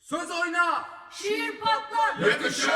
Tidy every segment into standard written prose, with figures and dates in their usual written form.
Söz oyna, Şiir patlar. yakışır.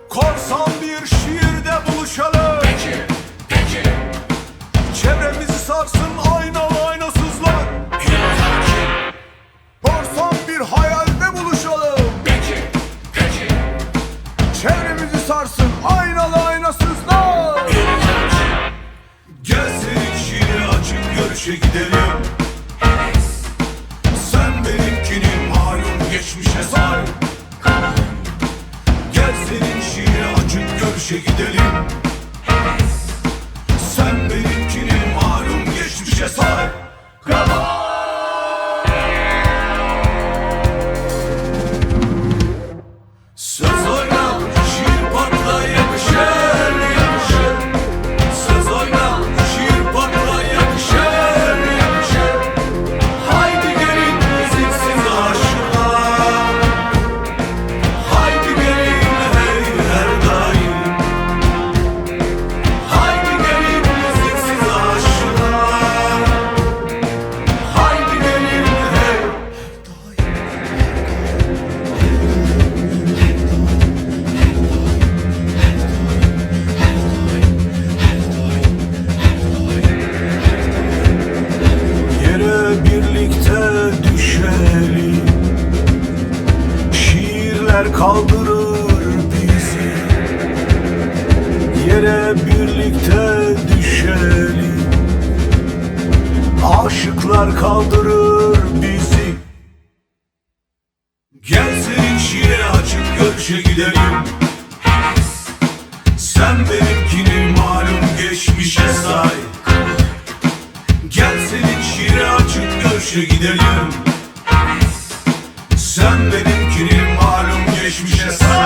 Korsan bir şiirde buluşalım. Peki. Çevremizi sarsın aynalı aynasızlar. Korsan bir hayalde buluşalım. Peki. Çevremizi sarsın aynalı aynasızlar. Gel senin şiiri açıp görüşe gidelim. Sen benimkini malum geçmişe say. Gel senin şiiri açıp görüşe gidelim. Sen benimkini malum geçmişe say. Söz oyna, şiir patla, yakışır. Söz oyna, şiir patla, yakışır. Haydi gelin müziksiz aşıklar. Haydi gelin hey her daim. Haydi gelin müziksiz aşıklar. Haydi gelin hey. Yere birlikte düşelim. Şiirler kaldırır bizi. Yere birlikte düşelim. Aşıklar kaldırır bizi. Gel senin şiiri açıp görüşe gidelim. Sen benimkini malum geçmişe say. Gel senin şiiri açıp görüşe gidelim. Sen benimkini malum geçmişe say.